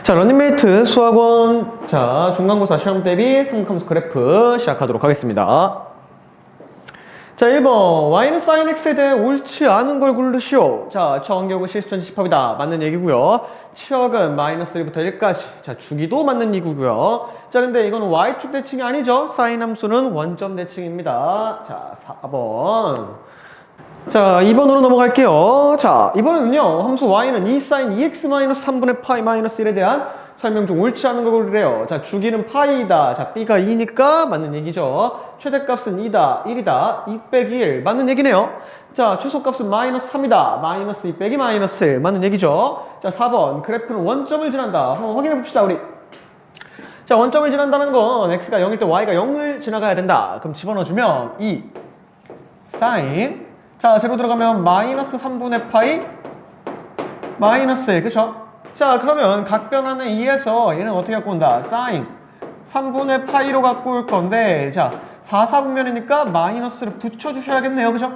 자, 런닝메이트 수학원 중간고사 시험 대비 상함수 그래프 시작하도록 하겠습니다. 자, 1번 y는 sin x에 대해 옳지 않은 걸 고르시오. 자, 정경우 실수천지 집합이다. 맞는 얘기고요. 치역은 마이너스 1부터 1까지. 자, 주기도 맞는 얘기고요. 자, 근데 이거는 y축 대칭이 아니죠. sin 함수는 원점 대칭입니다. 자, 4번. 자, 2번으로 넘어갈게요. 자, 이번에는요, 함수 y는 2 sin 2x 마이너스 3분의 파이 마이너스 1에 대한 설명 중 옳지 않은 걸 고르래요. 자, 주기는 파이다. 자, b가 2니까 맞는 얘기죠. 최대값은 2다, 1이다, 2 빼기 1. 맞는 얘기네요. 자, 최소값은 마이너스 3이다. 마이너스 2 빼기 마이너스 1. 맞는 얘기죠. 자, 4번. 그래프는 원점을 지난다. 한번 확인해 봅시다, 우리. 자, 원점을 지난다는 건 x가 0일 때 y가 0을 지나가야 된다. 그럼 집어넣어주면 2 sin. 자, 제로 들어가면 마이너스 3분의 파이 마이너스 1, 그쵸? 자, 그러면 각 변환의 2에서 얘는 어떻게 갖고 온다? sin 3분의 파이로 갖고 올 건데, 자, 4, 4분면이니까 마이너스를 붙여주셔야겠네요, 그죠?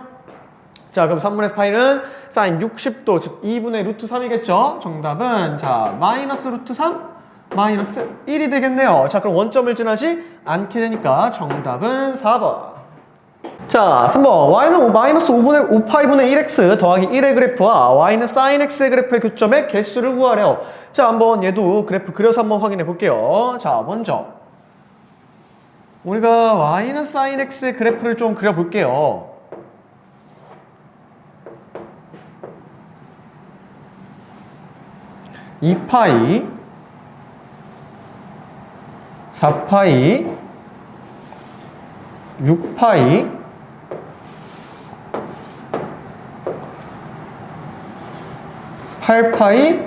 자, 그럼 3분의 파이는 sin 60도, 즉 2분의 루트 3이겠죠? 정답은, 자, 마이너스 루트 3, 마이너스 1이 되겠네요. 자, 그럼 원점을 지나지 않게 되니까 정답은 4번. 자, 3번. y는 마이너스 5파이분의 1x 더하기 1의 그래프와 y는 sin x의 그래프의 교점의 개수를 구하래요. 자, 한번 얘도 그래프 그려서 한번 확인해 볼게요. 자, 먼저 우리가 y는 sin x의 그래프를 좀 그려볼게요. 이 파이 4파이 6파이 8파이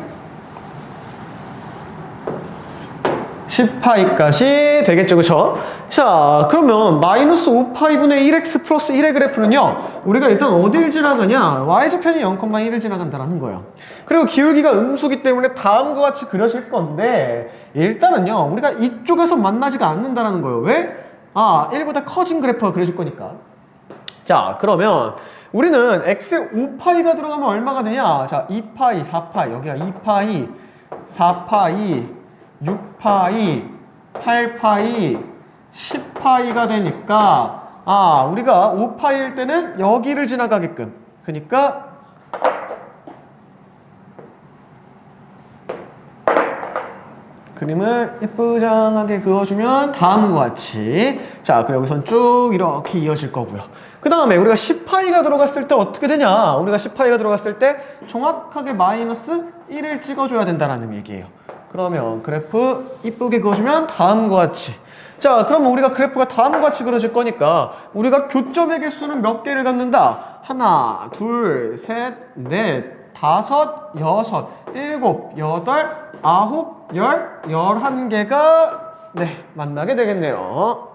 10파이까지 되겠죠, 그쵸? 자, 그러면 마이너스 5파이분의 1x 플러스 1의 그래프는요, 우리가 일단 어딜 지나가냐? y좌편이 0,1을 지나간다는 거예요. 그리고 기울기가 음수기 때문에 다음과 같이 그려질 건데, 일단은요, 우리가 이쪽에서 만나지가 않는다는 거예요. 왜? 1보다 커진 그래프가 그려질 거니까. 자, 그러면 우리는 x에 5파이가 들어가면 얼마가 되냐? 자, 2파이, 4파이, 여기가 2파이, 4파이, 6파이, 8파이, 10파이가 되니까, 우리가 5파이일 때는 여기를 지나가게끔. 그러니까 그림을 예쁘장하게 그어주면 다음과 같이, 자, 그리고 여기선 쭉 이렇게 이어질 거고요. 그 다음에 우리가 10파이가 들어갔을 때 어떻게 되냐? 우리가 10파이가 들어갔을 때 정확하게 마이너스 1을 찍어줘야 된다는 얘기예요. 그러면 그래프 이쁘게 그어주면 다음과 같이. 자, 그러면 우리가 그래프가 다음과 같이 그려질 거니까 우리가 교점의 개수는 몇 개를 갖는다? 하나, 둘, 셋, 넷, 다섯, 여섯, 일곱, 여덟, 아홉, 열, 11개가 만나게 되겠네요.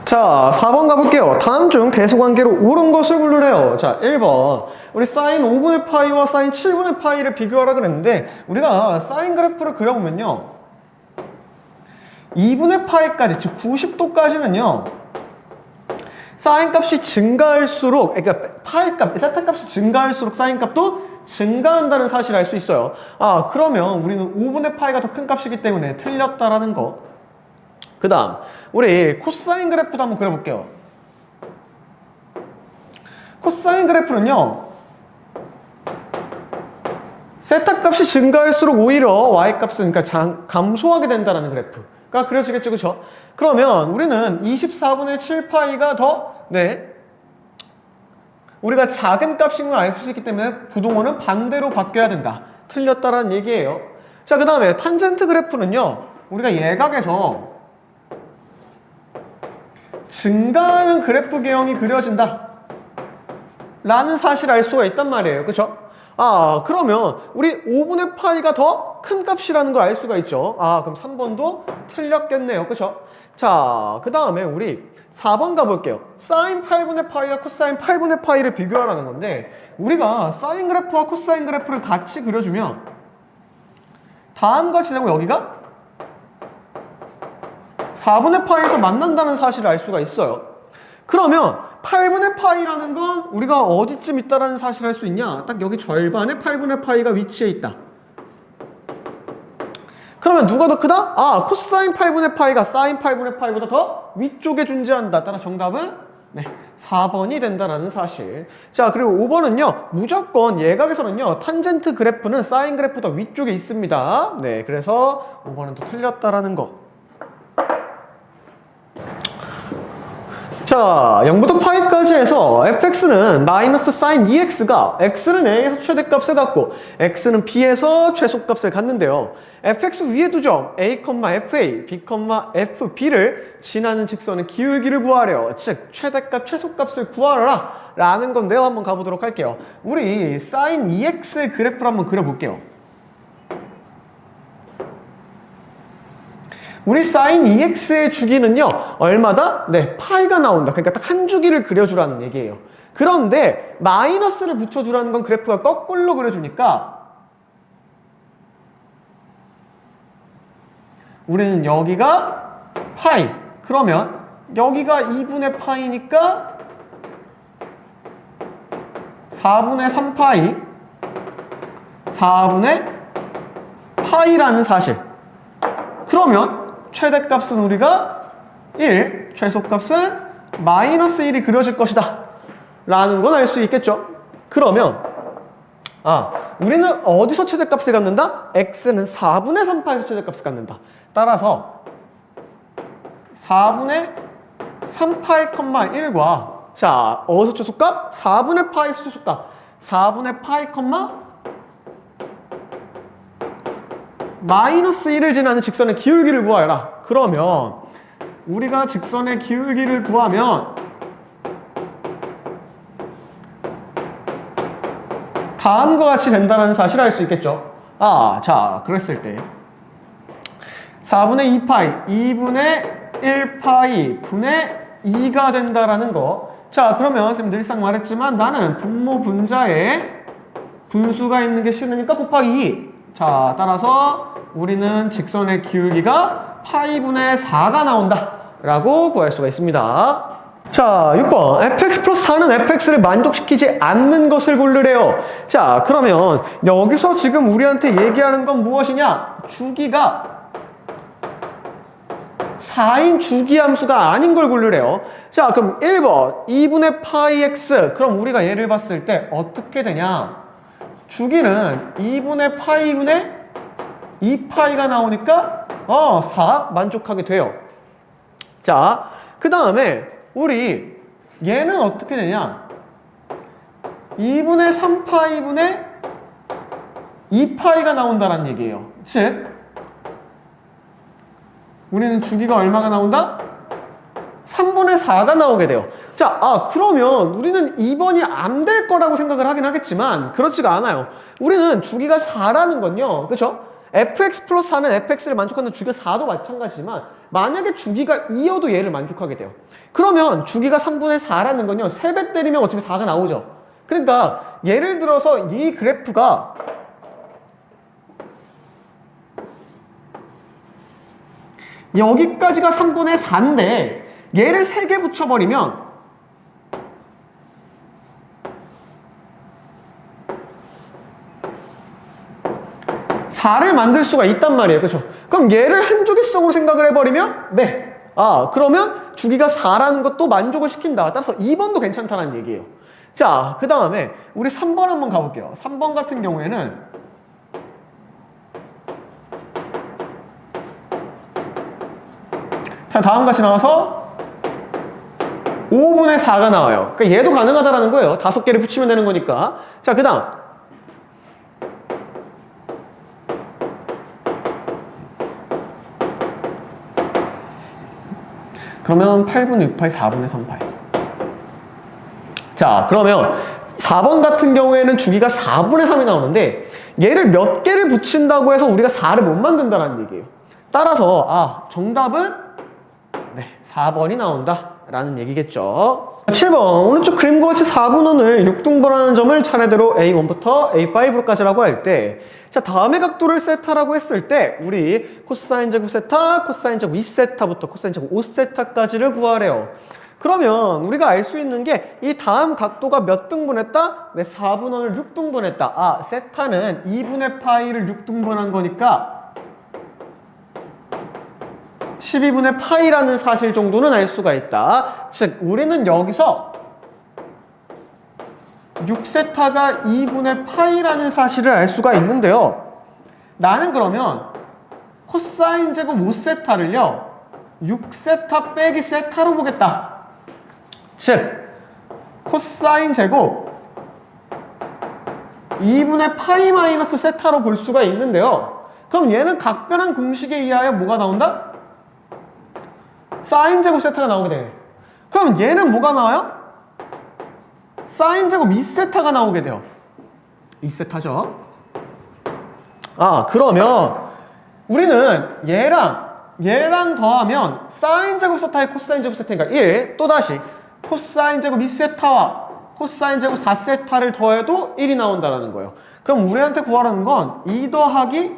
자, 4번 가볼게요. 다음 중 대소관계로 옳은 것을 고르래요. 자, 1번. 우리 sin 5분의 파이와 sin 7분의 파이를 비교하라 그랬는데, 우리가 sin 그래프를 그려보면요, 2분의 파이까지, 즉 90도까지는요, sin 값이 증가할수록, 그러니까 파이 값, 세타 값이 증가할수록 sin 값도 증가한다는 사실을 알 수 있어요. 그러면 우리는 5분의 파이가 더 큰 값이기 때문에 틀렸다라는 거. 그 다음, 우리 코사인 그래프도 한번 그려볼게요. 코사인 그래프는요, 세타 값이 증가할수록 오히려 y 값은 그러니까 감소하게 된다는 그래프가 그려지겠죠, 그쵸? 그러면 우리는 24분의 7파이가 더, 우리가 작은 값인 걸 알 수 있기 때문에 부동호는 반대로 바뀌어야 된다. 틀렸다라는 얘기예요. 자, 그 다음에 탄젠트 그래프는요, 우리가 예각에서 증가하는 그래프 개형이 그려진다 라는 사실을 알 수가 있단 말이에요, 그쵸? 그러면 우리 5분의 파이가 더 큰 값이라는 걸 알 수가 있죠. 그럼 3번도 틀렸겠네요, 그쵸? 자, 그 다음에 우리 4번 가볼게요. sin 8분의 파이와 코사인 8분의 파이를 비교하라는 건데, 우리가 사인 그래프와 코사인 그래프를 같이 그려주면 다음과 같이 되고, 여기가 4분의 파이에서 만난다는 사실을 알 수가 있어요. 그러면 8분의 파이라는 건 우리가 어디쯤 있다라는 사실을 알 수 있냐? 딱 여기 절반에 8분의 파이가 위치해 있다. 그러면 누가 더 크다? 아, 코사인 8분의 파이가 사인 8분의 파이보다 더 위쪽에 존재한다. 따라 정답은 네, 4번이 된다라는 사실. 자, 그리고 5번은요. 무조건 예각에서는요. 탄젠트 그래프는 사인 그래프보다 위쪽에 있습니다. 네, 그래서 5번은 또 틀렸다라는 거. 자, 0부터 파이까지 해서 fx는 마이너스 사인 2x가 x는 a에서 최대값을 갖고 x는 b에서 최소값을 갖는데요. fx 위에 두죠. a, fa, b, fb를 지나는 직선의 기울기를 구하래요. 즉 최대값, 최소값을 구하라 라는 건데요. 한번 가보도록 할게요. 우리 사인 2x의 그래프를 한번 그려볼게요. 우리 사인 2x의 주기는요 얼마다? 네, 파이가 나온다. 그러니까 딱 한 주기를 그려주라는 얘기예요. 그런데 마이너스를 붙여주라는 건 그래프가 거꾸로 그려주니까 우리는 여기가 파이, 그러면 여기가 2분의 파이니까 4분의 3파이 4분의 파이라는 사실. 그러면 최대값은 우리가 1, 최소값은 마이너스 1이 그려질 것이다 라는 건 알 수 있겠죠. 그러면 우리는 어디서 최대값을 갖는다? x는 4분의 3파에서 최대값을 갖는다. 따라서 4분의 3파이, 1과 자, 어디서 최소값? 4분의 파에서 최소값 4분의 파이, 마이너스 1을 지나는 직선의 기울기를 구하여라. 그러면 우리가 직선의 기울기를 구하면 다음과 같이 된다는 사실을 알 수 있겠죠. 자, 그랬을 때 4분의 2파이, 2분의 1파이 분의 2가 된다라는 거. 자, 그러면 선생님 늘상 말했지만 나는 분모 분자에 분수가 있는 게 싫으니까 곱하기 2. 자, 따라서 우리는 직선의 기울기가 파이분의 4가 나온다 라고 구할 수가 있습니다. 자, 6번 fx 플러스 4는 fx를 만족시키지 않는 것을 고르래요. 자, 그러면 여기서 지금 우리한테 얘기하는 건 무엇이냐? 주기가 4인 주기함수가 아닌 걸 고르래요. 자, 그럼 1번 2분의 파이 x. 그럼 우리가 얘를 봤을 때 어떻게 되냐? 주기는 2분의 파이분의 2파이가 나오니까 4 만족하게 돼요. 자, 그 다음에 우리 얘는 어떻게 되냐? 2분의 3파이분의 2파이가 나온다는 얘기예요. 즉 우리는 주기가 얼마가 나온다? 3분의 4가 나오게 돼요. 자, 그러면 우리는 2번이 안 될 거라고 생각을 하긴 하겠지만 그렇지가 않아요. 우리는 주기가 4라는 건요, 그렇죠? fx 플러스 4는 fx를 만족하는 주기가 4도 마찬가지지만 만약에 주기가 2여도 얘를 만족하게 돼요. 그러면 주기가 3분의 4라는 건요 3배 때리면 어차피 4가 나오죠. 그러니까 예를 들어서 이 그래프가 여기까지가 3분의 4인데 얘를 3개 붙여버리면 4를 만들 수가 있단 말이에요. 그렇죠? 그럼 얘를 한 주기성으로 생각을 해버리면 네. 그러면 주기가 4라는 것도 만족을 시킨다. 따라서 2번도 괜찮다는 얘기예요. 자, 그 다음에 우리 3번 한번 가볼게요. 3번 같은 경우에는 자, 다음같이 나와서 5분의 4가 나와요. 그러니까 얘도 가능하다라는 거예요. 5개를 붙이면 되는 거니까. 자, 그 다음 그러면 8분의 6파이 4분의 3파이. 자, 그러면 4번 같은 경우에는 주기가 4분의 3이 나오는데 얘를 몇 개를 붙인다고 해서 우리가 4를 못 만든다는 얘기예요. 따라서 정답은 네, 4번이 나온다 라는 얘기겠죠. 7번 오른쪽 그림과 같이 4분원을 6등분하는 점을 차례대로 A1부터 A5까지라고 할 때 자, 다음의 각도를 세타라고 했을 때 우리 코사인 제곱 세타, 코사인 제곱 2세타부터 코사인 제곱 5세타까지를 구하래요. 그러면 우리가 알 수 있는 게 이 다음 각도가 몇 등분했다? 네, 4분원을 6등분했다. 세타는 2분의 파이를 6등분한 거니까 12분의 파이라는 사실 정도는 알 수가 있다. 즉 우리는 여기서 6세타가 2분의 파이라는 사실을 알 수가 있는데요. 나는 그러면 코사인 제곱 5세타를요 6세타 빼기 세타로 보겠다. 즉 코사인 제곱 2분의 파이 마이너스 세타로 볼 수가 있는데요. 그럼 얘는 각변한 공식에 의하여 뭐가 나온다? 사인 제곱 세타가 나오게 돼요. 그럼 얘는 뭐가 나와요? 사인 제곱 2세타가 나오게 돼요. 2세타죠. 그러면 우리는 얘랑 더하면 사인 제곱 세타의 코사인 제곱 세타니까 1, 또다시 코사인 제곱 2세타와 코사인 제곱 4세타를 더해도 1이 나온다는 거예요. 그럼 우리한테 구하라는 건 2 더하기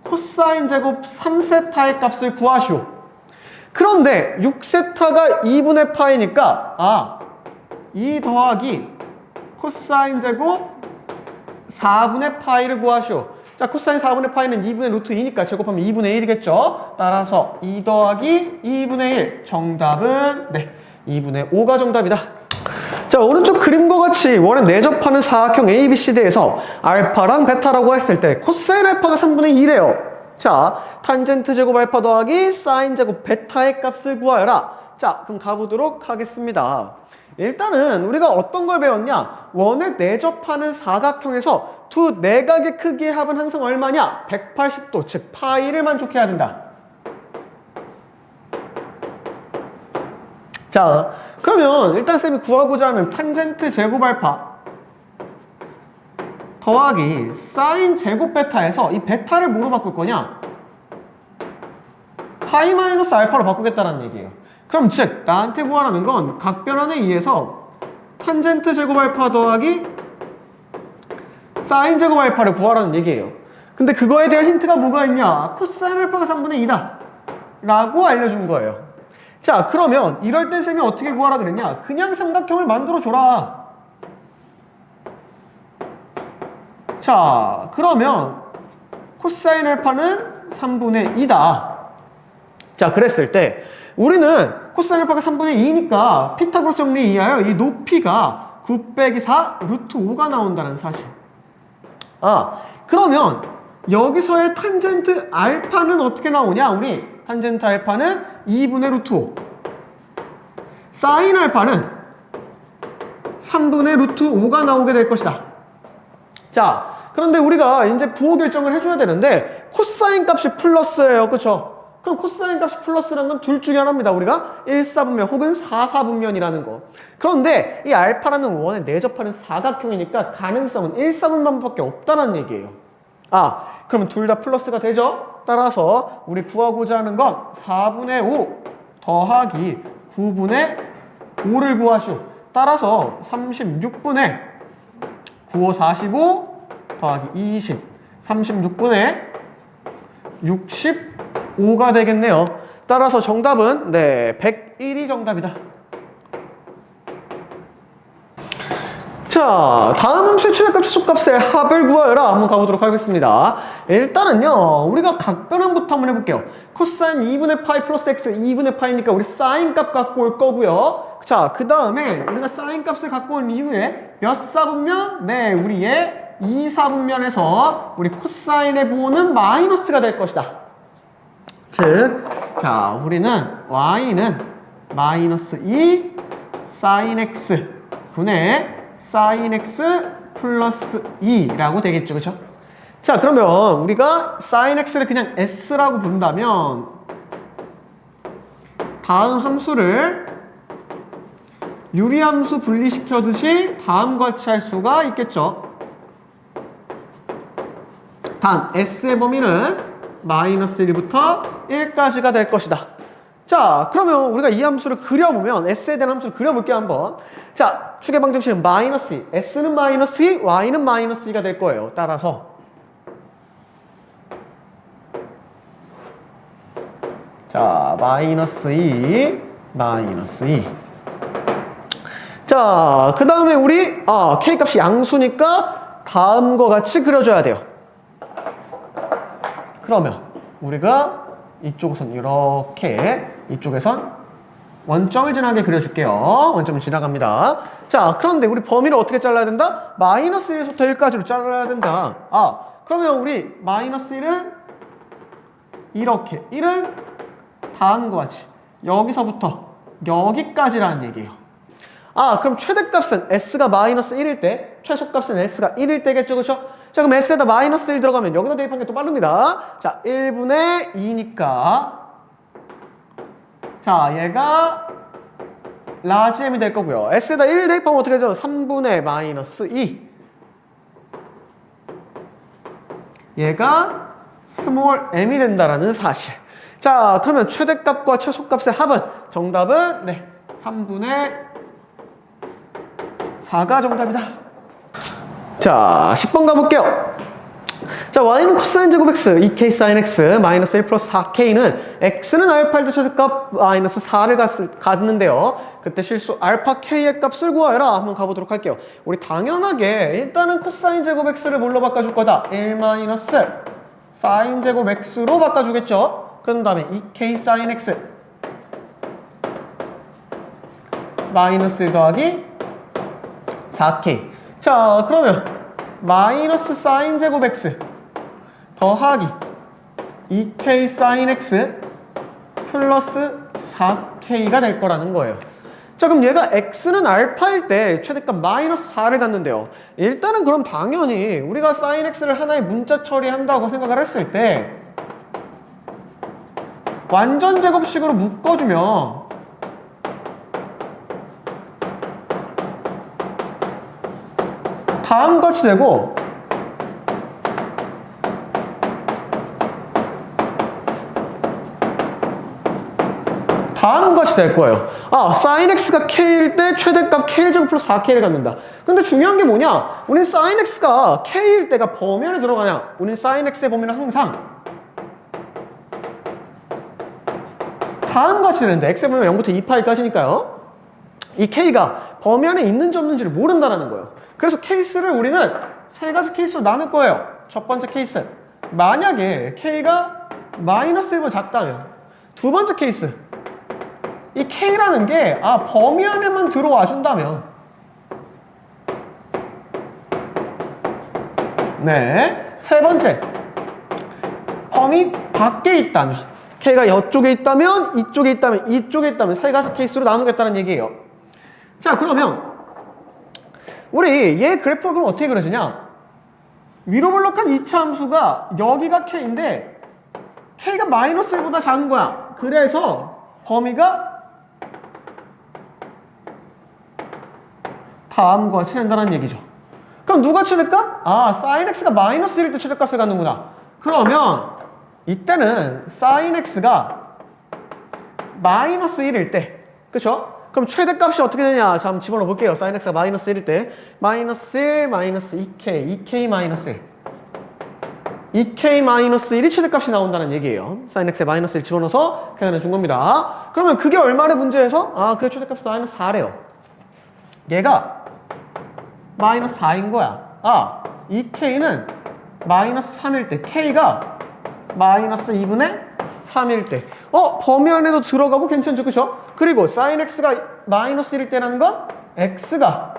코사인 제곱 3세타의 값을 구하시오. 그런데 6세타가 2분의 파이니까 2 더하기 코사인 제곱 4분의 파이를 구하시오. 자, 코사인 4분의 파이는 2분의 루트 2니까 제곱하면 2분의 1이겠죠. 따라서 2 더하기 2분의 1. 정답은 2분의 5가 정답이다. 자, 오른쪽 그림과 같이 원에 내접하는 사각형 ABCD에서 알파랑 베타라고 했을 때 코사인 알파가 3분의 2래요. 자, 탄젠트 제곱 알파 더하기 사인 제곱 베타의 값을 구하여라. 자, 그럼 가보도록 하겠습니다. 일단은 우리가 어떤 걸 배웠냐? 원에 내접하는 사각형에서 두 내각의 크기의 합은 항상 얼마냐? 180도, 즉 파이를 만족해야 된다. 자, 그러면 일단 쌤이 구하고자 하는 탄젠트 제곱 알파 더하기 사인 제곱 베타에서 이 베타를 뭐로 바꿀 거냐? 파이 마이너스 알파로 바꾸겠다는 얘기예요. 그럼 즉 나한테 구하라는 건 각변환에 의해서 탄젠트 제곱 알파 더하기 사인 제곱 알파를 구하라는 얘기예요. 근데 그거에 대한 힌트가 뭐가 있냐? 코사인 알파가 3분의 2다 라고 알려준 거예요. 자, 그러면 이럴 때 쌤이 어떻게 구하라 그랬냐? 그냥 삼각형을 만들어 줘라. 자, 그러면 코사인 알파는 3분의 2다. 자, 그랬을 때 우리는 코사인 알파가 3분의 2니까 피타고라스 정리에 의하여 이 높이가 9 빼기 4 루트 5가 나온다는 사실. 그러면 여기서의 탄젠트 알파는 어떻게 나오냐? 우리 탄젠트 알파는 2분의 루트 5. 사인 알파는 3분의 루트 5가 나오게 될 것이다. 자, 그런데 우리가 이제 부호 결정을 해줘야 되는데 코사인 값이 플러스예요. 그쵸? 그럼 코사인 값이 플러스라는 건 둘 중에 하나입니다. 우리가 1사분면 혹은 4사분면이라는 거. 그런데 이 알파라는 원에 내접하는 사각형이니까 가능성은 1사분면밖에 없다는 얘기예요. 그러면 둘 다 플러스가 되죠? 따라서 우리 구하고자 하는 건 4분의 5 더하기 9분의 5를 구하시오. 따라서 36분의 9, 5, 45 더하기 20 36분의 65가 되겠네요. 따라서 정답은 101이 정답이다. 자, 다음 함수의 최대값 최소값의 합을 구하여라. 한번 가보도록 하겠습니다. 일단은요, 우리가 각변환부터 한번 해볼게요. 코사인 2분의 파이 플러스 x 2분의 파이니까 우리 사인 값 갖고 올 거고요. 자, 그 다음에 우리가 사인 값을 갖고 온 이후에 몇 사분면? 우리의 2사분면에서 우리 코사인의 부호는 마이너스가 될 것이다. 즉, 자, 우리는 y는 마이너스 2 사인 x 분의 사인 x 플러스 2라고 되겠죠. 그쵸? 자, 그러면 우리가 사인 x를 그냥 s라고 본다면 다음 함수를 유리함수 분리시켜듯이 다음과 같이 할 수가 있겠죠. 단 s의 범위는 마이너스 1부터 1까지가 될 것이다. 자, 그러면 우리가 이 함수를 그려보면 s에 대한 함수를 그려볼게요. 한번. 자, 축의 방정식은 마이너스 2, s는 마이너스 2, y는 마이너스 2가 될 거예요. 따라서 자, 마이너스 2, 마이너스 2. 자, 그 다음에 우리 k값이 양수니까 다음과 같이 그려줘야 돼요. 그러면 우리가 이쪽에선 이렇게, 이쪽에선 원점을 지나게 그려줄게요. 원점을 지나갑니다. 자, 그런데 우리 범위를 어떻게 잘라야 된다? 마이너스 1에서부터 1까지로 잘라야 된다. 아, 그러면 우리 마이너스 1은 이렇게, 1은 다음과 같이 여기서부터 여기까지라는 얘기예요. 아, 그럼 최대값은 s가 마이너스 1일 때, 최소값은 s가 1일 때겠죠, 그렇죠? 자, 그럼 s에다 마이너스 1 들어가면 여기다 대입한 게 또 빠릅니다. 자, 1분의 2니까 자, 얘가 라지 m이 될 거고요. s에다 1 대입하면 어떻게 되죠? 3분의 마이너스 2. 얘가 스몰 m이 된다라는 사실. 자, 그러면 최대값과 최소값의 합은, 정답은 네, 3분의 4가 정답이다. 자, 10번 가볼게요. 자, y는 코사인 제곱 x, 2k 사인 x, 마이너스 1 플러스 4k는 x는 알파일 때 최대값 마이너스 4를 갖는데요. 그때 실수 알파 k의 값을 구하여라. 한번 가보도록 할게요. 우리 당연하게 일단은 코사인 제곱 x를 뭘로 바꿔줄 거다? 1 마이너스 사인 제곱 x로 바꿔주겠죠. 그런 다음에 2k 사인 x 마이너스 1 더하기 4k. 자, 그러면 마이너스 사인 제곱 x 더하기 2k 사인 x 플러스 4k가 될 거라는 거예요. 자, 그럼 얘가 x는 알파일 때 최대값 마이너스 4를 갖는데요. 일단은 그럼 당연히 우리가 사인 x를 하나의 문자 처리한다고 생각을 했을 때 완전 제곱식으로 묶어주면 다음과 같이 되고, 다음과 같이 될 거예요. 아, sin x가 k일 때 최대값 k제곱 플러스 4k를 갖는다. 근데 중요한 게 뭐냐? 우린 sin x가 k일 때가 범위 안에 들어가냐? 우린 sin x의 범위는 항상 다음과 같이 되는데, x의 범위가 0부터 2파이까지니까요. 이 k가 범위 안에 있는지 없는지를 모른다는 거예요. 그래서 케이스를 우리는 세 가지 케이스로 나눌 거예요. 첫 번째 케이스, 만약에 k가 마이너스 1보다 작다면. 두 번째 케이스, 이 k라는 게 범위 안에만 들어와 준다면. 네. 세 번째, 범위 밖에 있다면. k가 이쪽에 있다면, 이쪽에 있다면, 이쪽에 있다면 세 가지 케이스로 나누겠다는 얘기예요. 자, 그러면 우리 얘 그래프가 그럼 어떻게 그려지냐? 위로 볼록한 이차 함수가 여기가 k인데 k가 마이너스 1보다 작은 거야. 그래서 범위가 다음과 같이 된다는 얘기죠. 그럼 누가 최대값? sin x가 마이너스 1일 때 최대값을 갖는구나. 그러면 이때는 sin x가 마이너스 1일 때, 그쵸? 그럼 최대값이 어떻게 되냐? 자, 한번 집어넣어 볼게요. sin x가 마이너스 1일 때 마이너스 1, 마이너스 2k, 2k 마이너스 1, 2k 마이너스 1이 최대값이 나온다는 얘기예요. sin x에 마이너스 1 집어넣어서 계산해 준 겁니다. 그러면 그게 얼마를 문제에서? 그게 최대값이 마이너스 4래요. 얘가 마이너스 4인 거야. 2k는 마이너스 3일 때, k가 마이너스 2분의 3일 때. 범위 안에도 들어가고 괜찮죠, 그쵸? 그리고 sin x가 마이너스 1일 때라는 건 x가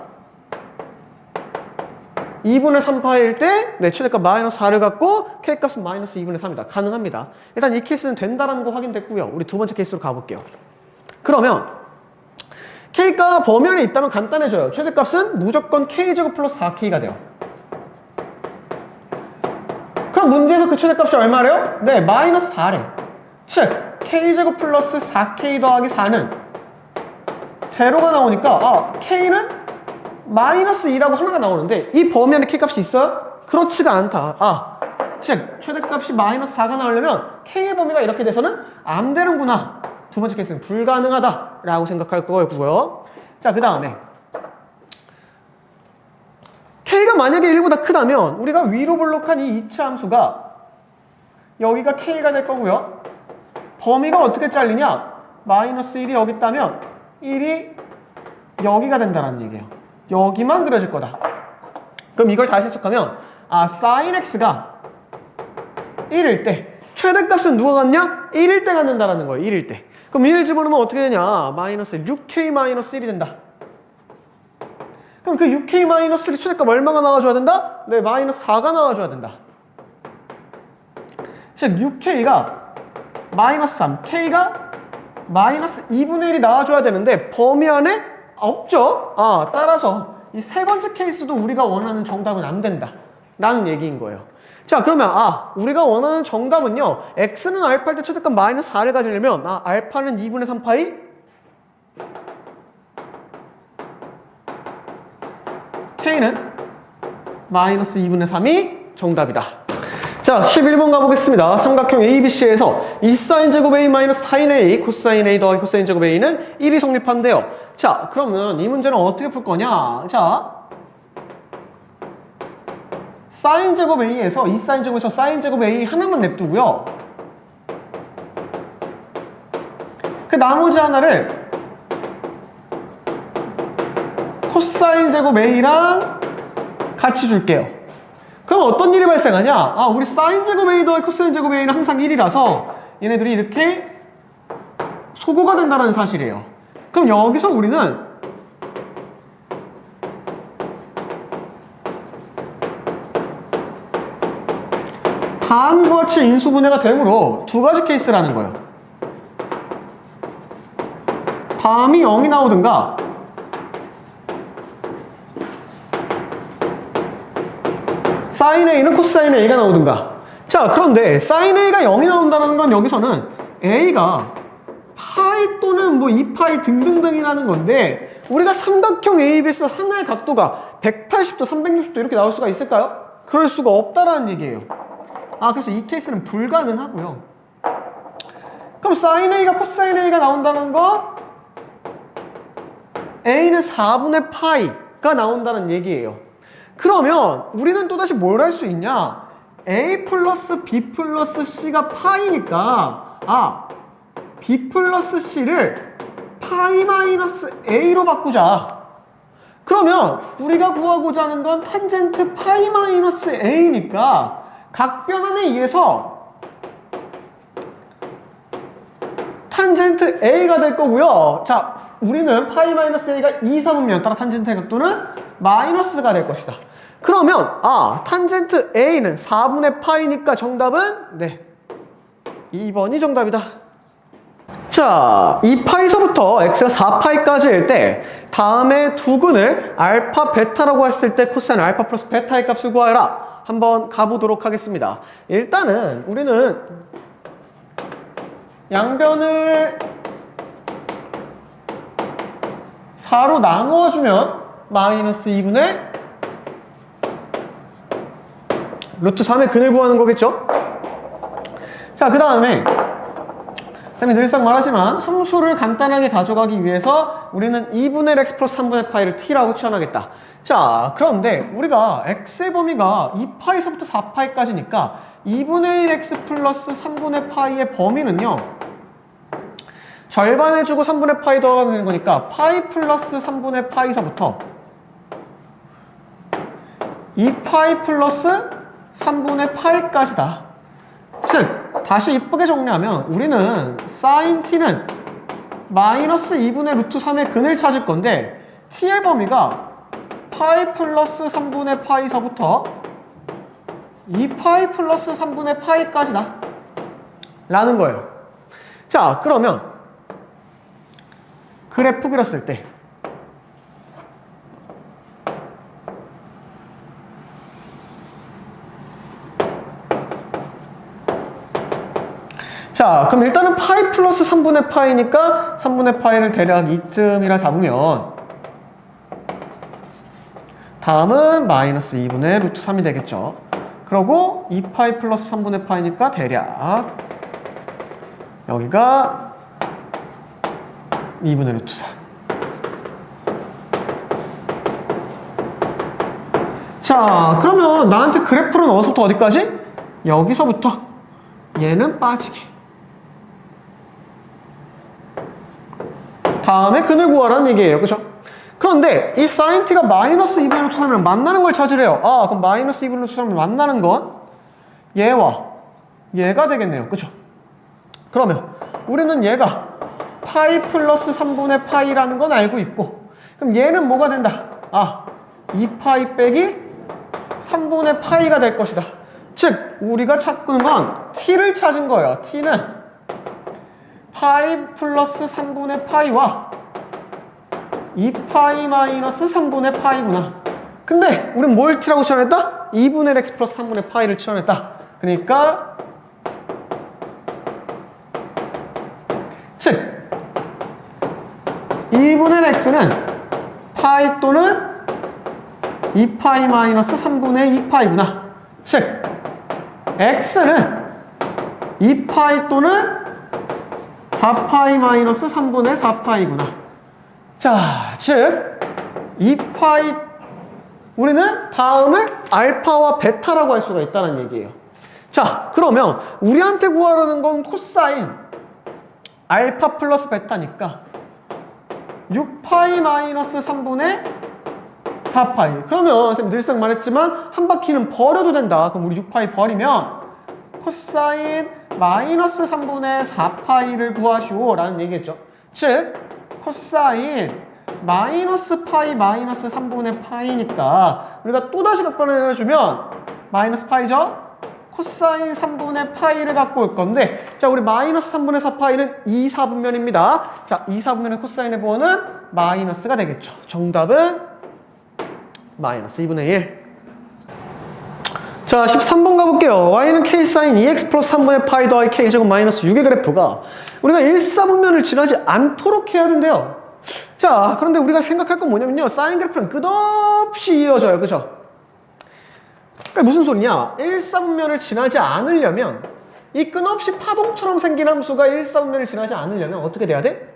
2분의 3파일 때, 네, 최대값 마이너스 4를 갖고 k값은 마이너스 2분의 3이다. 가능합니다. 일단 이 케이스는 된다라는 거 확인됐고요. 우리 두 번째 케이스로 가볼게요. 그러면 k가 범위 안에 있다면 간단해져요. 최대값은 무조건 k제곱 플러스 4k가 돼요. 그럼 문제에서 그 최대값이 얼마래요? 네, 마이너스 4래. 즉 k제곱 플러스 4k 더하기 4는 제로가 나오니까 k는 마이너스 2라고 하나가 나오는데 이 범위 안에 k값이 있어요? 그렇지가 않다. 즉 최대값이 마이너스 4가 나오려면 k의 범위가 이렇게 돼서는 안 되는구나. 두 번째 케이스는 불가능하다라고 생각할 거고요. 자, 그 다음에 k가 만약에 1보다 크다면 우리가 위로 볼록한 이 이차 함수가 여기가 k가 될 거고요. 범위가 어떻게 잘리냐? 마이너스 1이 여기 있다면 1이 여기가 된다는 얘기예요. 여기만 그려질 거다. 그럼 이걸 다시 해석하면 sin x가 1일 때 최대값은 누가 같냐? 1일 때 갖는다라는 거예요. 1일 때. 그럼 1을 집어넣으면 어떻게 되냐? 마이너스 6k-1이 된다. 그럼 그 6k-1이 최대값 얼마가 나와줘야 된다? 네, 마이너스 4가 나와줘야 된다. 즉 6k가 마이너스 3, k가 마이너스 2분의 1이 나와줘야 되는데 범위 안에 없죠? 따라서 이 세 번째 케이스도 우리가 원하는 정답은 안 된다 라는 얘기인 거예요. 자, 그러면 우리가 원하는 정답은요, x는 알파일 때 최대값 마이너스 4를 가지려면 알파는 2분의 3파이, k는 마이너스 2분의 3이 정답이다. 자, 11번 가보겠습니다. 삼각형 ABC에서 2사인제곱 A 마이너스 사인 A, 코사인 A 더하기 코사인 제곱 A는 1이 성립한대요. 자, 그러면 이 문제는 어떻게 풀 거냐? 자, 사인제곱 A에서 2사인제곱에서 사인제곱 A 하나만 냅두고요. 그 나머지 하나를 코사인제곱 A랑 같이 줄게요. 그럼 어떤 일이 발생하냐? 우리 사인제곱 A 더하기 코사인제곱 A는 항상 1이라서 얘네들이 이렇게 소거가 된다는 사실이에요. 그럼 여기서 우리는 다음과 같이 인수분해가 되므로 두 가지 케이스라는 거예요. 다음이 0이 나오든가 사인 A는 코사인 A가 나오든가. 자, 그런데 사인 A가 0이 나온다는 건 여기서는 A가 파이 또는 뭐 2파이 등등등이라는 건데, 우리가 삼각형 ABS 하나의 각도가 180도, 360도 이렇게 나올 수가 있을까요? 그럴 수가 없다라는 얘기예요. 그래서 이 케이스는 불가능하고요. 그럼 사인 A가 코사인 A가 나온다는 거, A는 4분의 파이가 나온다는 얘기예요. 그러면 우리는 또다시 뭘 할 수 있냐? A 플러스 B 플러스 C가 파이니까 B 플러스 C를 파이 마이너스 A로 바꾸자. 그러면 우리가 구하고자 하는 건 탄젠트 파이 마이너스 A니까 각 변환에 의해서 탄젠트 A가 될 거고요. 자, 우리는 파이 마이너스 A가 2, 3이면 따라 탄젠트의 각도는 마이너스가 될 것이다. 그러면 탄젠트 A는 4분의 파이니까 정답은 2번이 정답이다. 자, 2파이서부터 x가 4파이까지일 때 다음에 두 근을 알파, 베타라고 했을 때 코사인 알파 플러스 베타의 값을 구하여라. 한번 가보도록 하겠습니다. 일단은 우리는 양변을 4로 나누어주면 마이너스 2분의 루트 3의 근을 구하는 거겠죠? 자, 그 다음에 쌤이 늘상 말하지만 함수를 간단하게 가져가기 위해서 우리는 2분의 x 플러스 3분의 파이를 t라고 취현하겠다. 자, 그런데 우리가 x의 범위가 2파이서부터 4파이까지니까 2분의 1 x 플러스 3분의 파이의 범위는요, 절반 해주고 3분의 파이 들어가는 거니까 파이 플러스 3분의 파이서부터 2파이 플러스 3분의 파이까지다. 즉, 다시 이쁘게 정리하면 우리는 사인 t는 마이너스 2분의 루트 3의 근을 찾을 건데 t의 범위가 파이 플러스 3분의 파이서부터 2파이 플러스 3분의 파이까지다 라는 거예요. 자, 그러면 그래프 그렸을 때 자, 그럼 일단은 파이 플러스 3분의 파이니까 3분의 파이를 대략 이쯤이라 잡으면 다음은 마이너스 2분의 루트 3이 되겠죠. 그러고 2파이 플러스 3분의 파이니까 대략 여기가 2분의 루트 4. 자, 그러면 나한테 그래프는 어디서부터 어디까지? 여기서부터 얘는 빠지게. 다음에 근을 구하라는 얘기예요. 그죠? 그런데 이 sin t가 마이너스 2분의 루트 3이랑 만나는 걸 찾으래요. 그럼 마이너스 2분의 루트 3을 만나는 건 얘와 얘가 되겠네요. 그쵸? 그러면 우리는 얘가 파이 플러스 3분의 파이라는 건 알고 있고, 그럼 얘는 뭐가 된다? 2파이 빼기 3분의 파이가 될 것이다. 즉 우리가 찾는 건 t를 찾은 거예요. t는 파이 플러스 3분의 파이와 2파이 마이너스 3분의 파이구나. 근데 우린 뭘 t라고 치환했다? 2분의 x 플러스 3분의 파이를 치환했다. 그러니까 즉 2분의 x는 파이 또는 2파이 마이너스 3분의 2파이구나. 즉 x는 2파이 또는 4파이 마이너스 3분의 4파이구나. 자, 즉 2파이, 우리는 다음을 알파와 베타라고 할 수가 있다는 얘기예요. 자, 그러면 우리한테 구하라는 건 코사인 알파 플러스 베타니까 6파이 마이너스 3분의 4파이. 그러면 선생님 늘상 말했지만 한 바퀴는 버려도 된다. 그럼 우리 6파이 버리면 코사인 마이너스 3분의 4파이를 구하시오 라는 얘기겠죠. 즉 코사인 마이너스 파이 마이너스 3분의 파이니까 우리가 또다시 각변해주면 마이너스 파이죠. 코사인 3분의 파이를 갖고 올 건데, 자 우리 마이너스 3분의 4파이는 2, 4분면입니다. 자 2, 4분면의 코사인의 부호는 마이너스가 되겠죠. 정답은 마이너스 2분의 1. 자 13번 가볼게요. y는 k 사인 2x 플러스 3분의 파이 더하기 k제곱 마이너스 6의 그래프가 우리가 1, 4분면을 지나지 않도록 해야 된대요. 자 그런데 우리가 생각할 건 뭐냐면요, 사인 그래프는 끝없이 이어져요. 그죠? 그러니까 무슨 소리냐, 1, 4분면을 지나지 않으려면 이 끝없이 파동처럼 생긴 함수가 1, 4분면을 지나지 않으려면 어떻게 돼야 돼?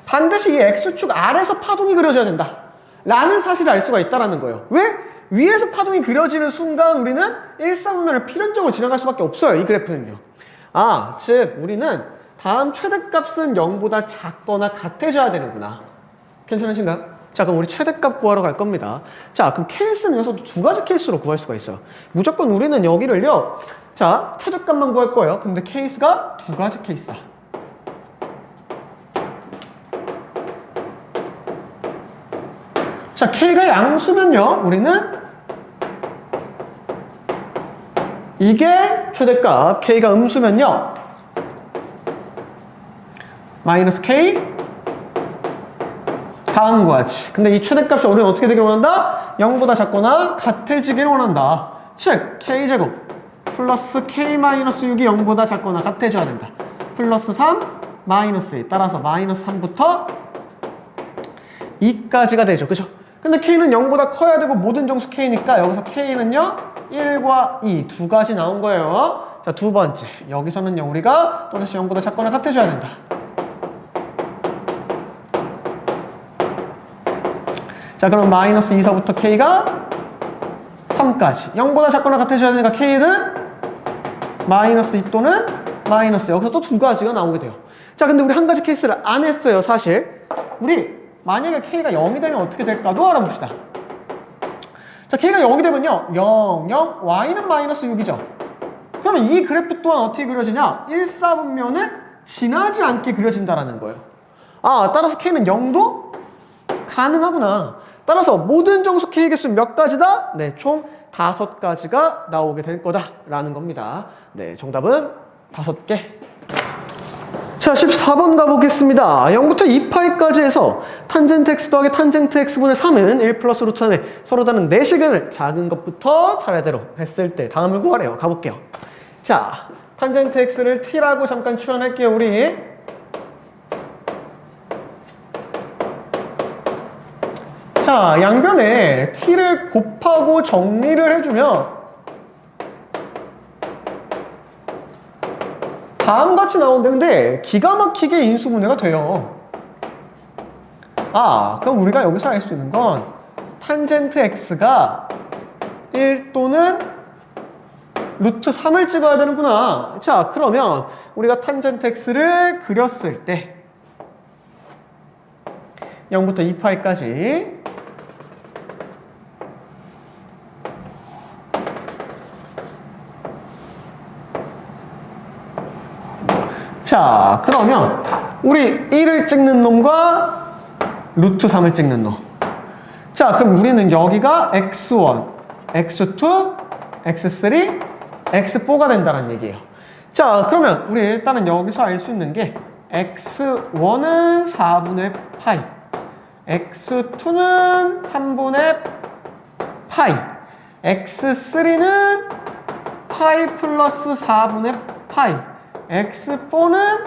반드시 이 x축 아래서 파동이 그려져야 된다 라는 사실을 알 수가 있다는 거예요. 왜? 위에서 파동이 그려지는 순간 우리는 1, 4분면을 필연적으로 지나갈 수밖에 없어요. 이 그래프는요. 즉 우리는 다음 최대값은 0보다 작거나 같아져야 되는구나. 괜찮으신가요? 자 그럼 우리 최대값 구하러 갈 겁니다. 자 그럼 케이스는 여기서 두 가지 케이스로 구할 수가 있어요. 무조건 우리는 여기를요, 자 최대값만 구할 거예요. 근데 케이스가 두 가지 케이스다. 자 k가 양수면요, 우리는 이게 최대값, k가 음수면요 마이너스 k 다음과 같이. 근데 이 최대값이 우리는 어떻게 되길 원한다? 0보다 작거나 같아지길 원한다. 즉 k제곱 플러스 k 마이너스 6이 0보다 작거나 같아져야 된다. 플러스 3 마이너스 2 따라서 마이너스 3부터 2까지가 되죠. 그죠? 근데 k는 0보다 커야 되고 모든 정수 k니까 여기서 k는요 1과 2 두 가지 나온 거예요. 자 두 번째, 여기서는요 우리가 또다시 0보다 작거나 같아져야 된다. 자 그럼 마이너스 2서부터 k가 3까지 0보다 작거나 같아져야 되니까 k는 마이너스 2 또는 마이너스, 여기서 또 두 가지가 나오게 돼요. 자 근데 우리 한 가지 케이스를 안 했어요. 사실 우리 만약에 k가 0이 되면 어떻게 될까도 알아봅시다. 자 k가 0이 되면요 0, 0, y는 마이너스 6이죠. 그러면 이 그래프 또한 어떻게 그려지냐, 1, 4분면을 지나지 않게 그려진다라는 거예요. 따라서 k는 0도 가능하구나. 따라서 모든 정수 k의 개수는 몇 가지다? 네, 총 5가지가 나오게 될 거다라는 겁니다. 네, 정답은 5개. 자, 14번 가보겠습니다. 0부터 2파이까지 해서 탄젠트 x 더하기 탄젠트 x분의 3은 1 플러스 루트 3의 서로 다른 내시근을 작은 것부터 차례대로 했을 때 다음을 구하래요. 가볼게요. 자, 탄젠트 x를 t라고 잠깐 추론할게요, 우리. 자, 양변에 t를 곱하고 정리를 해주면 다음같이 나오는데 기가 막히게 인수분해가 돼요. 그럼 우리가 여기서 알 수 있는 건 탄젠트 x가 1 또는 루트 3을 찍어야 되는구나. 자, 그러면 우리가 탄젠트 x를 그렸을 때 0부터 2파이까지 자, 그러면 우리 1을 찍는 놈과 루트 3을 찍는 놈. 자, 그럼 우리는 여기가 x1, x2, x3, x4가 된다는 얘기예요. 자, 그러면 우리 일단은 여기서 알 수 있는 게 x1은 4분의 파이, x2는 3분의 파이, x3는 파이 플러스 4분의 파이, x4는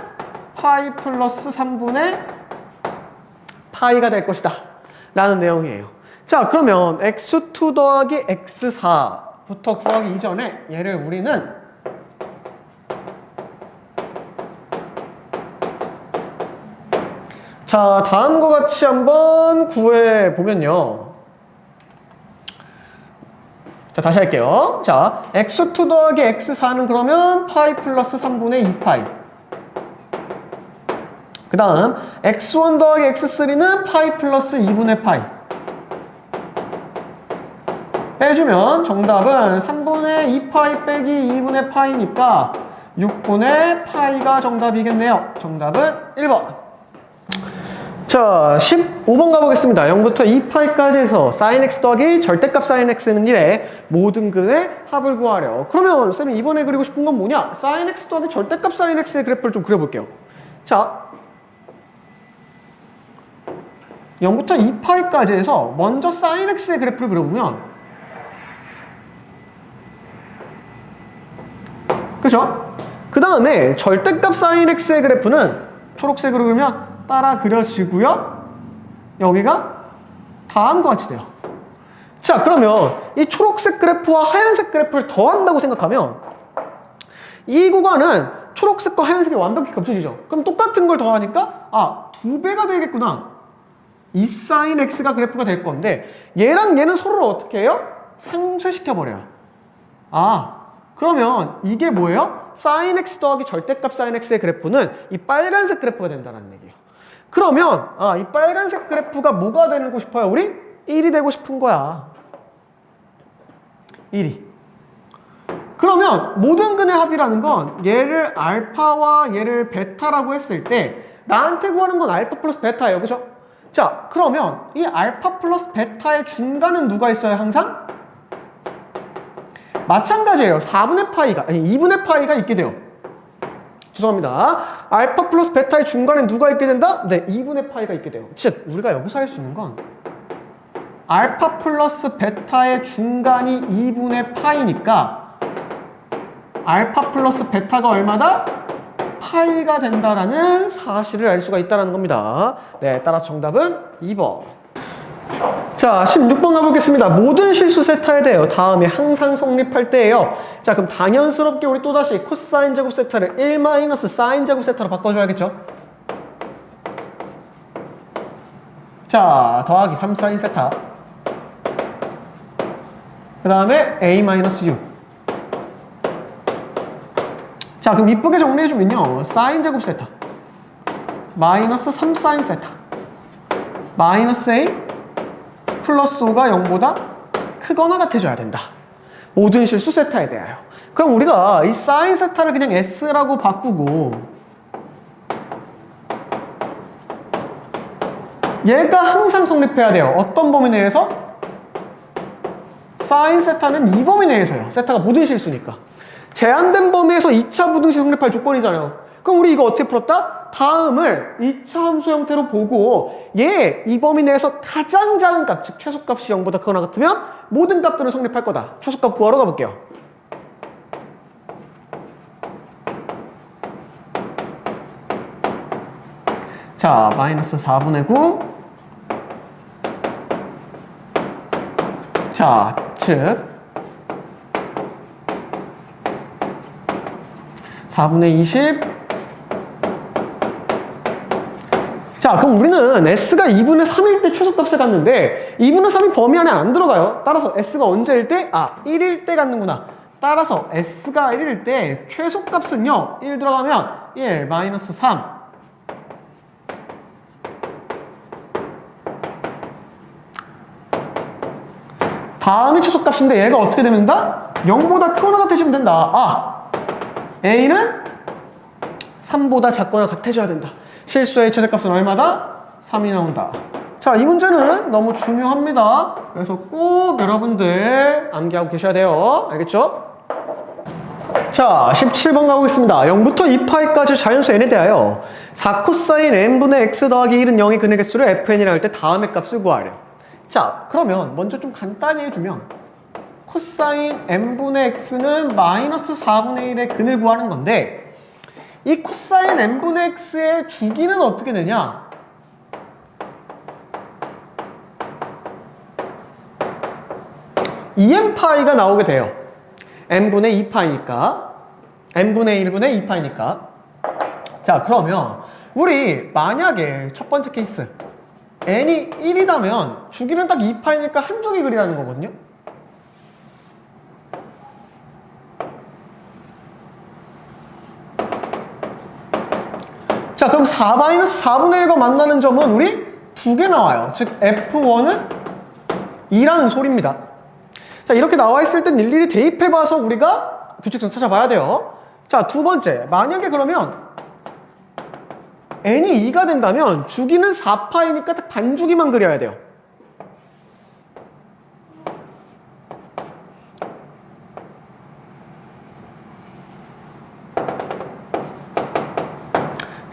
파이 플러스 3분의 파이가 될 것이다 라는 내용이에요. 자, 그러면 x2 더하기 x4부터 구하기 이전에 얘를 우리는 자, 다음과 같이 한번 구해보면요. 자, 다시 할게요. 자, x2 더하기 x4는 그러면 파이 플러스 3분의 2파이. 그 다음 x1 더하기 x3는 파이 플러스 2분의 파이. 빼주면 정답은 3분의 2파이 빼기 2분의 파이니까 6분의 파이가 정답이겠네요. 정답은 1번. 자, 15번 가보겠습니다. 0부터 2파이까지 해서 sin x 더하기 절대값 sin x는 1에 모든 근의 합을 구하려. 그러면 쌤이 이번에 그리고 싶은 건 뭐냐? sin x 더하기 절대값 sin x의 그래프를 좀 그려볼게요. 자, 0부터 2파이까지 해서 먼저 sin x의 그래프를 그려보면, 그죠? 그 다음에 절대값 sin x의 그래프는 초록색으로 그리면 따라 그려지고요. 여기가 다음과 같이 돼요. 자, 그러면 이 초록색 그래프와 하얀색 그래프를 더한다고 생각하면 이 구간은 초록색과 하얀색이 완벽히 겹쳐지죠. 그럼 똑같은 걸 더하니까 아, 2배가 되겠구나. 이 sin x가 그래프가 될 건데 얘랑 얘는 서로를 어떻게 해요? 상쇄시켜버려요. 아, 그러면 이게 뭐예요? sin x 더하기 절대값 sin x의 그래프는 이 빨간색 그래프가 된다는 얘기예요. 그러면 이 빨간색 그래프가 뭐가 되고 싶어요? 우리 1이 되고 싶은 거야. 1이. 그러면 모든 근의 합이라는 건 얘를 알파와 얘를 베타라고 했을 때 나한테 구하는 건 알파 플러스 베타예요. 그죠? 자, 그러면 이 알파 플러스 베타의 중간은 누가 있어요? 항상? 마찬가지예요. 4분의 파이가, 아니 2분의 파이가 있게 돼요. 죄송합니다. 알파 플러스 베타의 중간에 누가 있게 된다? 네, 2분의 파이가 있게 돼요. 즉, 우리가 여기서 할 수 있는 건 알파 플러스 베타의 중간이 2분의 파이니까 알파 플러스 베타가 얼마다? 파이가 된다라는 사실을 알 수가 있다는 겁니다. 네, 따라서 정답은 2번. 자, 16번 가보겠습니다. 모든 실수 세타에 대하여 다음에 항상 성립할 때예요. 자, 그럼 당연스럽게 우리 또다시 코사인 제곱 세타를 1 사인 제곱 세타로 바꿔줘야겠죠? 자, 더하기 3 사인 세타. 그 다음에 a-u. 자, 그럼 이쁘게 정리해주면요. 사인 제곱 세타 마이너스 3 사인 세타 마이너스 a 플러스 5가 0보다 크거나 같아져야 된다. 모든 실수 세타에 대하여. 그럼 우리가 이 사인 세타를 그냥 s라고 바꾸고 얘가 항상 성립해야 돼요. 어떤 범위 내에서? 사인 세타는 이 범위 내에서요. 세타가 모든 실수니까. 제한된 범위에서 2차 부등식 성립할 조건이잖아요. 그럼 우리 이거 어떻게 풀었다? 다음을 2차 함수 형태로 보고 얘 이 범위 내에서 가장 작은 값, 즉 최소값이 0보다 크거나 같으면 모든 값들은 성립할 거다. 최소값 구하러 가볼게요. 자, 마이너스 4분의 9. 자, 즉 4분의 20. 자, 그럼 우리는 s가 2분의 3일 때 최소값을 갖는데 2분의 3이 범위 안에 안 들어가요. 따라서 s가 언제일 때? 1일 때 갖는구나. 따라서 s가 1일 때 최소값은요. 1 들어가면 1 마이너스 3. 다음이 최소값인데 얘가 어떻게 되면 된다? 0보다 크거나 같아지면 된다. a는 3보다 작거나 같아져야 된다. 실수의 최대값은 얼마다? 3이 나온다. 자, 이 문제는 너무 중요합니다. 그래서 꼭 여러분들 암기하고 계셔야 돼요. 알겠죠? 자, 17번 가보겠습니다. 0부터 2파이까지 자연수 n에 대하여 4코사인 n분의 x 더하기 1은 0의 근의 개수를 fn이라 할 때 다음의 값을 구하래요. 자, 그러면 먼저 좀 간단히 해주면 코사인 n분의 x는 마이너스 4분의 1의 근을 구하는 건데, 이 코사인 n분의 x의 주기는 어떻게 되냐? EN파이가 나오게 돼요. n분의 2파이니까, n분의 1분의 2파이니까. 자, 그러면 우리 만약에 첫 번째 케이스 n이 1이라면 주기는 딱 2파이니까 한 주기 그리라는 거거든요. 자, 그럼 4-4분의 1과 만나는 점은 우리 두 개 나와요. 즉 F1은 2라는 소리입니다. 자, 이렇게 나와 있을 땐 일일이 대입해봐서 우리가 규칙성 찾아봐야 돼요. 자, 두 번째, 만약에 그러면 n이 2가 된다면 주기는 4파이니까 딱 반주기만 그려야 돼요.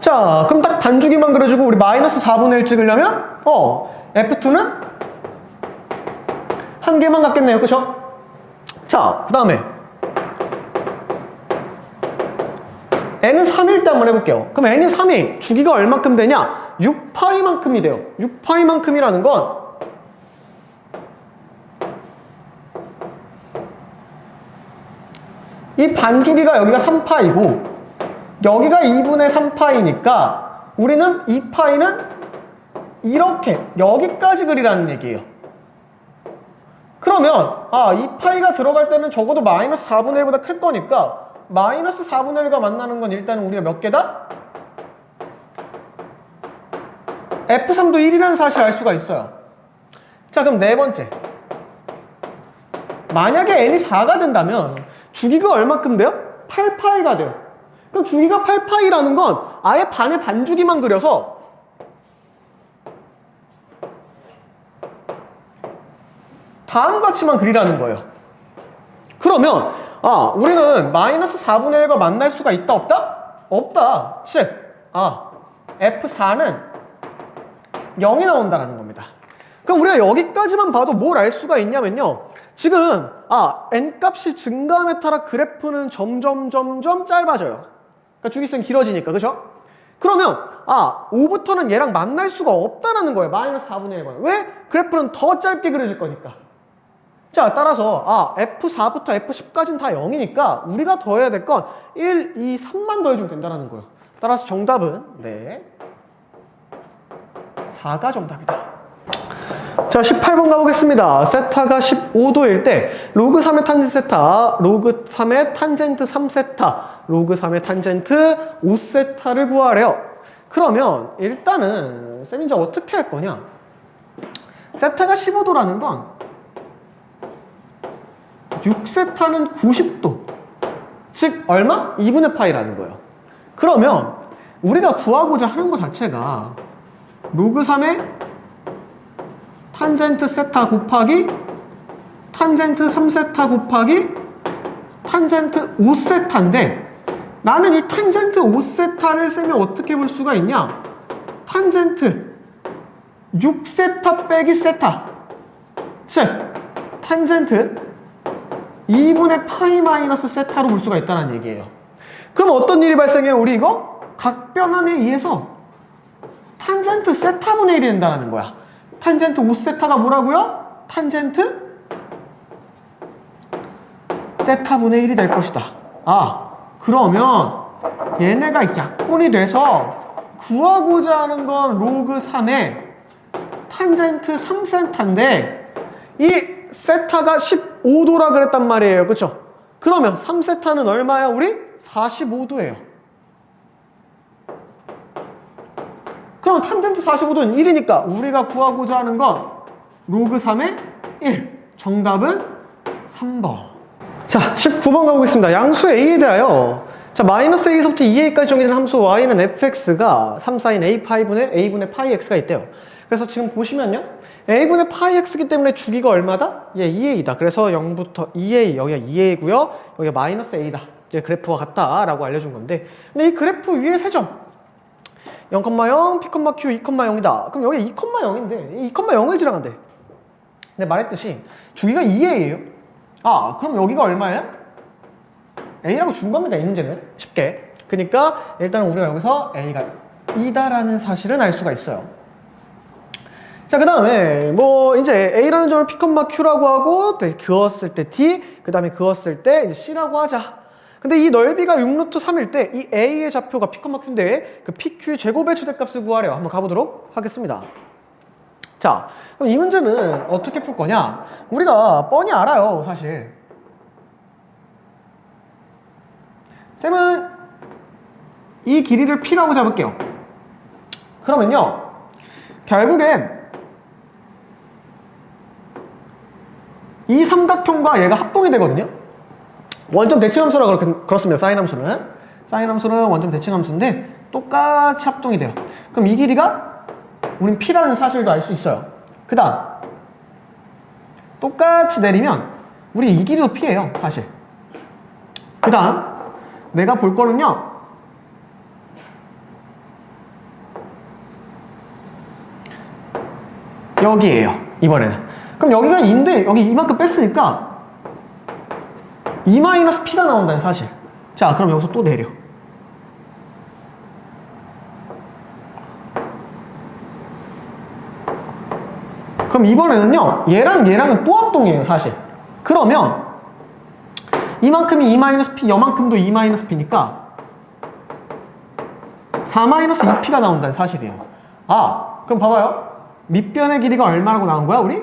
자, 그럼 딱 반주기만 그려주고 우리 마이너스 4분의 1 찍으려면 F2는 한 개만 갖겠네요. 그쵸? 자, 그 다음에 n은 3일 때 한번 해볼게요. 그럼 n이 3이 주기가 얼만큼 되냐? 6파이만큼이 돼요. 6파이만큼이라는 건 이 반주기가 여기가 3파이고 여기가 2분의 3파이니까 우리는 2파이는 이렇게 여기까지 그리라는 얘기예요. 그러면 2파이가 들어갈 때는 적어도 마이너스 4분의 1보다 클 거니까 마이너스 4분의 1과 만나는 건 일단은 우리가 몇 개다? F3도 1이라는 사실을 알 수가 있어요. 자, 그럼 네 번째, 만약에 n이 4가 된다면 주기가 얼마큼 돼요? 8파이가 돼요. 그럼 주기가 8파이라는 건 아예 반의 반주기만 그려서 다음 가치만 그리라는 거예요. 그러면 우리는 마이너스 4분의 1과 만날 수가 있다 없다? 없다. 즉 F4는 0이 나온다는 겁니다. 그럼 우리가 여기까지만 봐도 뭘 알 수가 있냐면요, 지금 n값이 증가함에 따라 그래프는 점점 짧아져요. 그러니까 주기성이 길어지니까. 그죠? 그러면 5부터는 얘랑 만날 수가 없다는 거예요. 마이너스 4분의 1과. 왜? 그래프는 더 짧게 그려질 거니까. 자, 따라서 F4부터 F10까지는 다 0이니까 우리가 더해야 될 건 1, 2, 3만 더해주면 된다는 거예요. 따라서 정답은 4가 정답이다. 자, 18번 가보겠습니다. 세타가 15도일 때 로그 3의 탄젠트 세타, 로그 3의 탄젠트 3세타, 로그 3의 탄젠트 5세타를 구하래요. 그러면 일단은 쌤이 이제 어떻게 할 거냐, 세타가 15도라는 건 6세타는 90도, 즉 얼마? 2분의 파이라는 거예요. 그러면 우리가 구하고자 하는 것 자체가 로그 3의 탄젠트 세타 곱하기 탄젠트 3세타 곱하기 탄젠트 5세타인데, 나는 이 탄젠트 5세타를 쓰면 어떻게 볼 수가 있냐? 탄젠트 6세타 빼기 세타, 즉 탄젠트 2분의 파이 마이너스 세타로 볼 수가 있다는 얘기예요. 그럼 어떤 일이 발생해요? 우리 이거 각변환에 의해서 탄젠트 세타분의 1이 된다는 거야. 탄젠트 5세타가 뭐라고요? 탄젠트 세타분의 1이 될 것이다. 그러면 얘네가 약분이 돼서 구하고자 하는 건 로그 3의 탄젠트 3세타인데 이 세타가 15도라 그랬단 말이에요. 그쵸? 그러면 3세타는 얼마야? 우리 45도예요. 그럼 탄젠트 45도는 1이니까 우리가 구하고자 하는 건 로그 3의 1. 정답은 3번. 자, 19번 가보겠습니다. 양수 A에 대하여 자, 마이너스 a에서부터 2a까지 정의된 함수 y는 fx가 3 sin a분의 파이 x가 있대요. 그래서 지금 보시면요, a분의 파이 x이기 때문에 주기가 얼마다? 예, 2a다. 그래서 0부터 2a, 여기가 2a고요, 여기가 마이너스 a다. 예, 그래프와 같다라고 알려준 건데, 근데 이 그래프 위에 세 점 0,0, p, q, 2,0이다. 그럼 여기 2,0인데 2,0을 지나간대. 근데 말했듯이 주기가 2a예요. 아, 그럼 여기가 얼마야? a라고 준 겁니다, 이 문제는. 쉽게. 그러니까 일단 우리가 여기서 a가 2다라는 사실은 알 수가 있어요. 자, 그 다음에 뭐 이제 a라는 점을 p, q라고 하고 그었을 때 t, 그 다음에 그었을 때 이제 c라고 하자. 근데 이 넓이가 6루트3일 때 이 a의 좌표가 p, q인데 그 pq의 제곱의 최대값을 구하래요. 한번 가보도록 하겠습니다. 자, 그럼 이 문제는 어떻게 풀 거냐? 우리가 뻔히 알아요, 사실. 쌤은 이 길이를 p라고 잡을게요. 그러면요, 결국엔 이 삼각형과 얘가 합동이 되거든요. 원점 대칭함수라 그렇습니다. 사인 함수는 원점 대칭함수인데 똑같이 합동이 돼요. 그럼 이 길이가 우린 p라는 사실도 알 수 있어요. 그 다음 똑같이 내리면 우리 이 길이도 p예요, 사실. 그 다음 내가 볼 거는요, 여기에요, 이번에는. 그럼 여기가 2인데 여기 이만큼 뺐으니까 2-p가 나온다는 사실. 자, 그럼 여기서 또 내려. 그럼 이번에는요, 얘랑은 또 합동이에요, 사실. 그러면 이만큼이 2-p, 여만큼도 2-p니까 4-2p가 나온다는 사실이에요. 아, 그럼 봐봐요. 밑변의 길이가 얼마라고 나온 거야, 우리?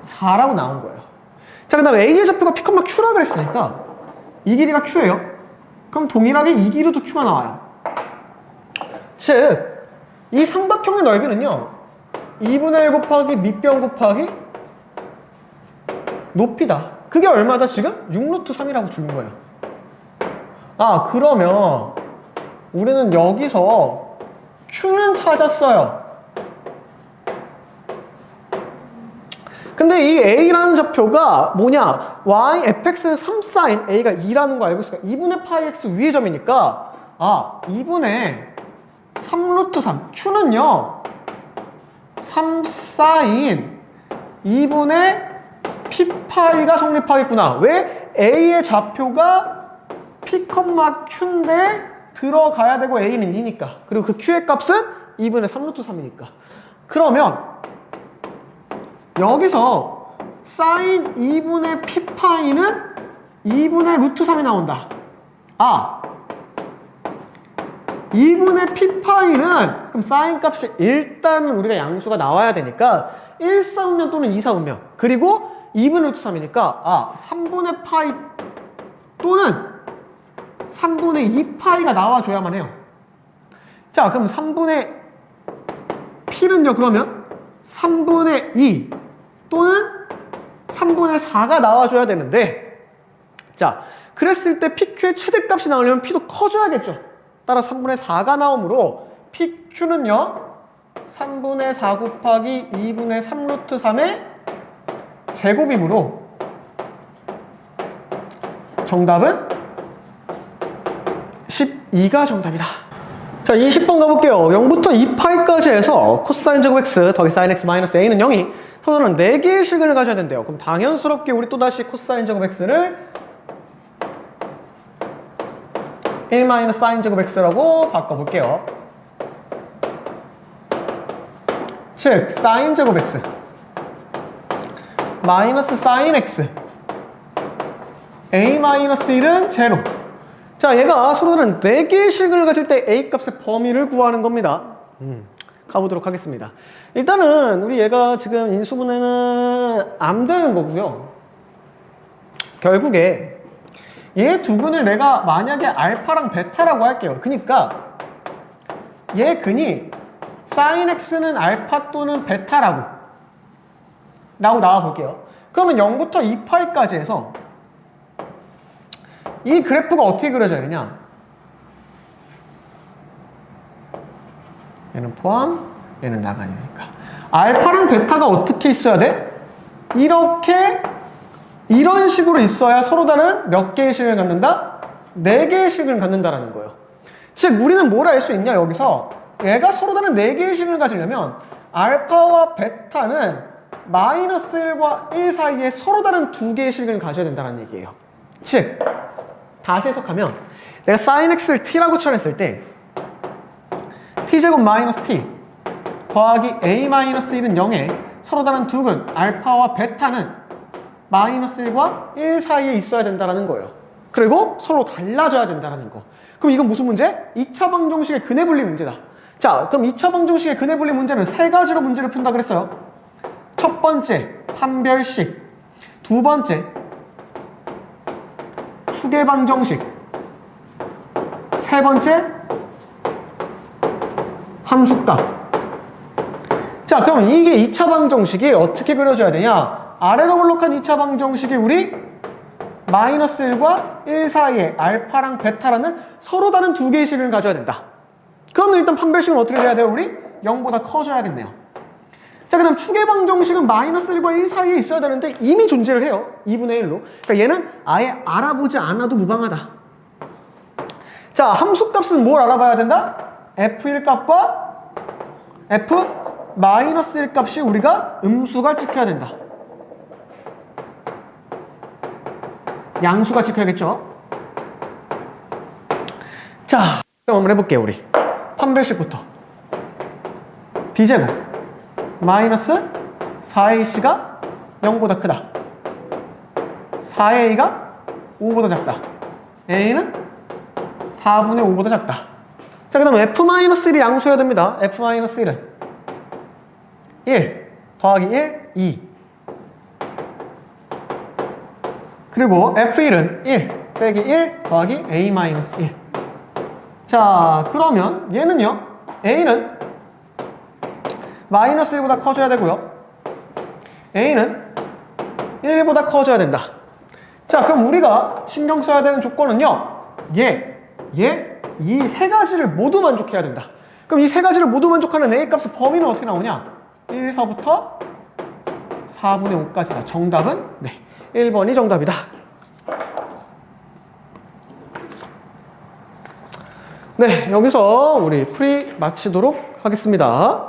4라고 나온 거예요. 자, 그 다음에 a의 좌표가 p, q라 그랬으니까 이 길이가 q예요. 그럼 동일하게 이 길이도 q가 나와요. 즉, 이 삼각형의 넓이는요, 2분의 1 곱하기 밑변 곱하기 높이다. 그게 얼마다 지금? 6루트3이라고 주는 거예요. 아, 그러면 우리는 여기서 q는 찾았어요. 근데 이 a라는 좌표가 뭐냐? fx는 3sin a가 2라는 거 알고 있으니까 2분의 파이 x 위의 점이니까, 아, 2분의 3루트3 q는요 3sin 2분의 p파이가 성립하겠구나. 왜? a의 좌표가 p, q인데 들어가야 되고 a는 2니까. 그리고 그 q의 값은 2분의 3루트3이니까. 그러면 여기서 sin 2분의 p파이는 2분의 루트3이 나온다. 아, 2분의 p파이는 그럼 sin 값이 일단은 우리가 양수가 나와야 되니까 1사분면 또는 2사분면, 그리고 2분의 루트3이니까 아, 3분의 파이 또는 3분의 2파이가 나와줘야만 해요. 자, 그럼 3분의 p는요, 그러면 3분의 2 또는 3분의 4가 나와줘야 되는데, 자, 그랬을 때 PQ의 최대값이 나오려면 P도 커져야겠죠. 따라 3분의 4가 나오므로 PQ는요 3분의 4 곱하기 2분의 3루트3의 제곱이므로 정답은 12가 정답이다. 자, 20번 가볼게요. 0부터 2파이까지 해서 코사인 제곱 x 더하기 사인 x 마이너스 a는 0이 서로는 4개의 식을 가져야 된대요. 그럼 당연스럽게 우리 또다시 코사인 제곱 x를 1 마이너스 사인 제곱 x라고 바꿔볼게요. 즉 사인 제곱 x 마이너스 사인 x a 마이너스 1은 제로. 자, 얘가 서로는 4개의 식을 가질 때 a 값의 범위를 구하는 겁니다. 가보도록 하겠습니다. 일단은 우리 얘가 지금 인수분해는 안 되는 거고요. 결국에 얘 두 근을 내가 만약에 알파랑 베타라고 할게요. 그러니까 얘 근이 sin x는 알파 또는 베타라고 나와 볼게요. 그러면 0부터 2파이까지 해서 이 그래프가 어떻게 그려져야 되냐? 얘는 포함, 얘는 나가니까. 알파랑 베타가 어떻게 있어야 돼? 이렇게 이런 식으로 있어야 서로 다른 몇 개의 식을 갖는다? 4개의 식을 갖는다라는 거예요. 즉 우리는 뭘 알 수 있냐 여기서 얘가 서로 다른 4개의 식을 가지려면 알파와 베타는 마이너스 1과 1 사이에 서로 다른 2개의 식을 가져야 된다는 얘기예요. 즉 다시 해석하면 내가 sin x를 t라고 처했을 때 t제곱 마이너스 t 더하기 a 마이너스 1은 0에 서로 다른 두근 알파와 베타는 마이너스 1과 1 사이에 있어야 된다는 거예요. 그리고 서로 달라져야 된다는 거. 그럼 이건 무슨 문제? 2차 방정식의 근해분리 문제다. 자, 그럼 2차 방정식의 근해분리 문제는 3가지로 문제를 푼다 그랬어요. 첫 번째, 판별식. 두 번째, 추계 방정식. 세 번째, 함수값. 자, 그럼 이게 2차 방정식이 어떻게 그려져야 되냐? 아래로 블록한 2차 방정식이 우리 마이너스 1과 1 사이에 알파랑 베타라는 서로 다른 2개의 식을 가져야 된다. 그러면 일단 판별식은 어떻게 돼야 돼요? 우리 0보다 커져야겠네요. 자, 그 다음 추계 방정식은 마이너스 1과 1 사이에 있어야 되는데 이미 존재를 해요. 2분의 1로. 그러니까 얘는 아예 알아보지 않아도 무방하다. 자, 함수값은 뭘 알아봐야 된다? f1 값과 f-1 값이 우리가 음수가 찍혀야 된다. 양수가 찍혀야겠죠? 자, 그럼 한번 해볼게요, 우리. 판별식부터. b제곱 마이너스 4ac가 0보다 크다. 4a가 5보다 작다. a는 4분의 5보다 작다. 자, 그 다음 f-1이 양수여야 됩니다. f-1은 1 더하기 1, 2. 그리고 f1은 1 빼기 1 더하기 a-1. 자, 그러면 얘는요. a는 마이너스 1보다 커져야 되고요. a는 1보다 커져야 된다. 자, 그럼 우리가 신경 써야 되는 조건은요. 이 세 가지를 모두 만족해야 된다. 그럼 이 세 가지를 모두 만족하는 a 값의 범위는 어떻게 나오냐? 1서부터 4분의 5까지다. 정답은 1번이 정답이다. 네, 여기서 우리 풀이 마치도록 하겠습니다.